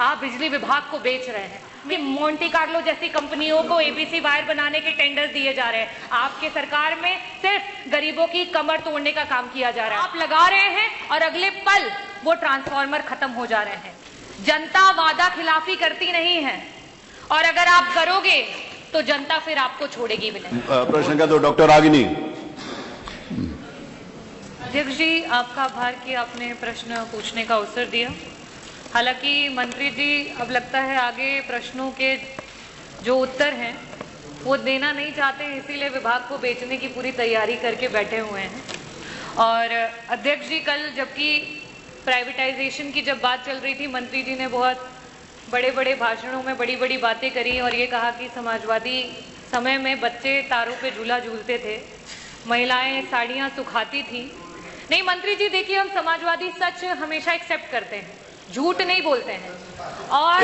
आप बिजली विभाग को बेच रहे हैं कि मोंटी कार्लो जैसी कंपनियों को एबीसी वायर बनाने के टेंडर दिए जा रहे हैं। आपके सरकार में सिर्फ गरीबों की कमर तोड़ने का काम किया जा रहा है। आप लगा रहे हैं और अगले पल वो ट्रांसफार्मर खत्म हो जा रहे हैं। जनता वादा खिलाफी करती नहीं है और अगर आप करोगे तो जनता फिर आपको छोड़ेगी भी नहीं। प्रश्न का तो डॉक्टर रागिनी। अध्यक्ष जी, आपका आभार कि आपने प्रश्न पूछने का अवसर दिया। हालांकि मंत्री जी अब लगता है आगे प्रश्नों के जो उत्तर हैं वो देना नहीं चाहते, इसीलिए विभाग को बेचने की पूरी तैयारी करके बैठे हुए हैं। और अध्यक्ष जी, कल जबकि प्राइवेटाइजेशन की जब बात चल रही थी, मंत्री जी ने बहुत बड़े बड़े भाषणों में बड़ी बड़ी बातें करी और ये कहा कि समाजवादी समय में बच्चे तारों पे झूला झूलते थे, महिलाएं साड़ियाँ सुखाती थी। नहीं मंत्री जी, देखिए हम समाजवादी सच हमेशा एक्सेप्ट करते हैं, झूठ नहीं बोलते हैं। और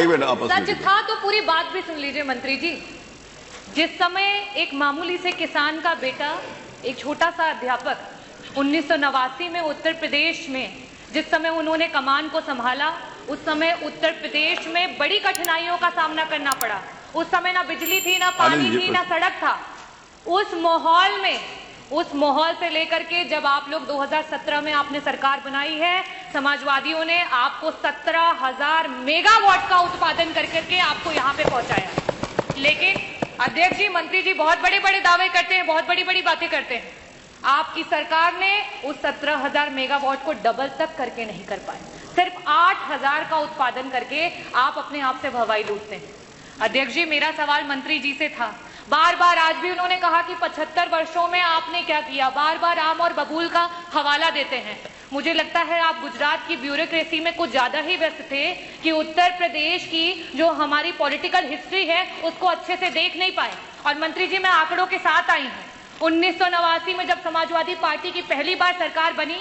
सच था तो पूरी बात भी सुन लीजिए मंत्री जी। जिस समय एक मामूली से किसान का बेटा, एक छोटा सा अध्यापक 1989 में उत्तर प्रदेश में जिस समय उन्होंने कमान को संभाला, उस समय उत्तर प्रदेश में बड़ी कठिनाइयों का सामना करना पड़ा। उस समय ना बिजली थी, ना पानी थी, ना सड़क था। उस माहौल से लेकर के जब आप लोग 2017 में आपने सरकार बनाई है, समाजवादियों ने आपको 17,000 मेगावाट का उत्पादन करके आपको यहां पे पहुंचाया। लेकिन अध्यक्ष जी, मंत्री जी बहुत बड़े बड़े दावे करते हैं, बहुत बड़ी बड़ी बातें करते हैं। आपकी सरकार ने उस 17,000 मेगावाट को डबल तक करके नहीं कर पाए। सिर्फ 8,000 का उत्पादन करके आप अपने आप से भवाई लूटते हैं। अध्यक्ष जी, मेरा सवाल मंत्री जी से था, बार बार आज भी उन्होंने कहा कि 75 वर्षों में आपने क्या किया, बार बार आम और बबूल का हवाला देते हैं। मुझे लगता है आप गुजरात की ब्यूरोक्रेसी में कुछ ज्यादा ही व्यस्त थे कि उत्तर प्रदेश की जो हमारी पॉलिटिकल हिस्ट्री है उसको अच्छे से देख नहीं पाए। और मंत्री जी, मैं आंकड़ों के साथ आई हूं। 1989 में जब समाजवादी पार्टी की पहली बार सरकार बनी,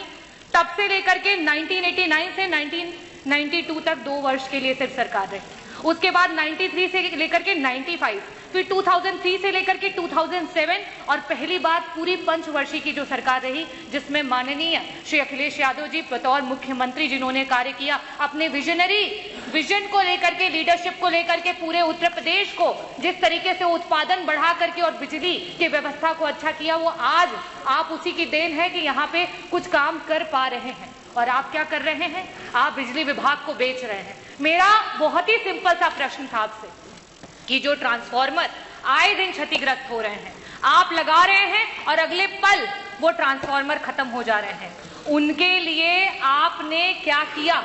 तब से लेकर के 1989 से 1992 तक 2 वर्ष के लिए सिर्फ सरकार रही। उसके बाद 93 से लेकर के 95, फिर 2003 से लेकर के 2007 और पहली बार पूरी पंचवर्षीय की जो सरकार रही जिसमें माननीय श्री अखिलेश यादव जी बतौर मुख्यमंत्री जिन्होंने कार्य किया, अपने विजनरी विजन को लेकर के, लीडरशिप को लेकर के पूरे उत्तर प्रदेश को जिस तरीके से उत्पादन बढ़ा करके और बिजली की व्यवस्था को अच्छा किया, वो आज आप उसी की देन है कि यहाँ पे कुछ काम कर पा रहे हैं। और आप क्या कर रहे हैं? आप बिजली विभाग को बेच रहे हैं। मेरा बहुत ही सिंपल सा प्रश्न था आपसे कि जो ट्रांसफार्मर आए दिन क्षतिग्रस्त हो रहे हैं, आप लगा रहे हैं और अगले पल वो ट्रांसफार्मर खत्म हो जा रहे हैं, उनके लिए आपने क्या किया?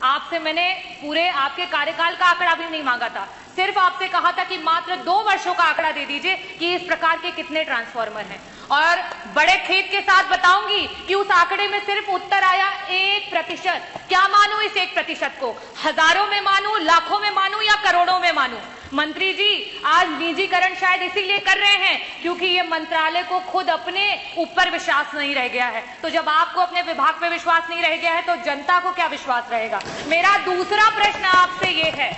आपसे मैंने पूरे आपके कार्यकाल का आंकड़ा भी नहीं मांगा था, सिर्फ आपसे कहा था कि मात्र 2 वर्षों का आंकड़ा दे दीजिए कि इस प्रकार के कितने ट्रांसफार्मर हैं। और बड़े खेद के साथ बताऊंगी कि उस आंकड़े में सिर्फ उत्तर आया 1%। क्या मानूं इस 1% को? हजारों में मानूं, लाखों में मानूं या करोड़ों में मानूं? मंत्री जी, आज निजीकरण शायद इसीलिए कर रहे हैं क्योंकि ये मंत्रालय को खुद अपने ऊपर विश्वास नहीं रह गया है। तो जब आपको अपने विभाग पे विश्वास नहीं रह गया है तो जनता को क्या विश्वास रहेगा? मेरा दूसरा प्रश्न आपसे ये है,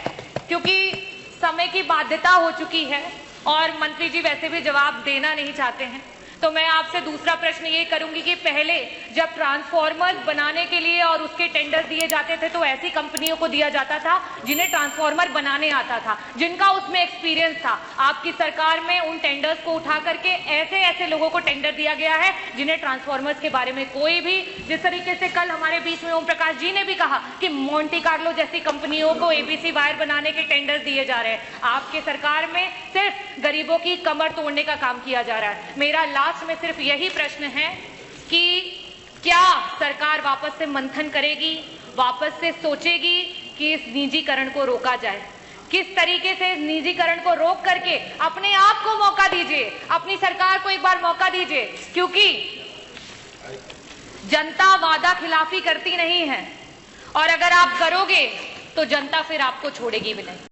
क्योंकि समय की बाध्यता हो चुकी है और मंत्री जी वैसे भी जवाब देना नहीं चाहते हैं, तो मैं आपसे दूसरा प्रश्न ये करूंगी कि पहले जब ट्रांसफार्मर बनाने के लिए और उसके टेंडर दिए जाते थे तो ऐसी कंपनियों को दिया जाता था जिन्हें ट्रांसफार्मर बनाने आता था, जिनका उसमें एक्सपीरियंस था। आपकी सरकार में उन टेंडर्स को उठा करके ऐसे ऐसे लोगों को टेंडर दिया गया है जिन्हें ट्रांसफार्मर्स के बारे में कोई भी, जिस तरीके से कल हमारे बीच में ओम प्रकाश जी ने भी कहा कि मोंटी कार्लो जैसी कंपनियों को एबीसी वायर बनाने के टेंडर दिए जा रहे हैं। आपके सरकार में सिर्फ गरीबों की कमर तोड़ने का काम किया जा रहा है। मेरा लास्ट में सिर्फ यही प्रश्न है कि क्या सरकार वापस से मंथन करेगी, वापस से सोचेगी कि इस निजीकरण को रोका जाए? किस तरीके से निजीकरण को रोक करके अपने आप को मौका दीजिए, अपनी सरकार को एक बार मौका दीजिए, क्योंकि जनता वादा खिलाफी करती नहीं है और अगर आप करोगे तो जनता फिर आपको छोड़ेगी भी नहीं।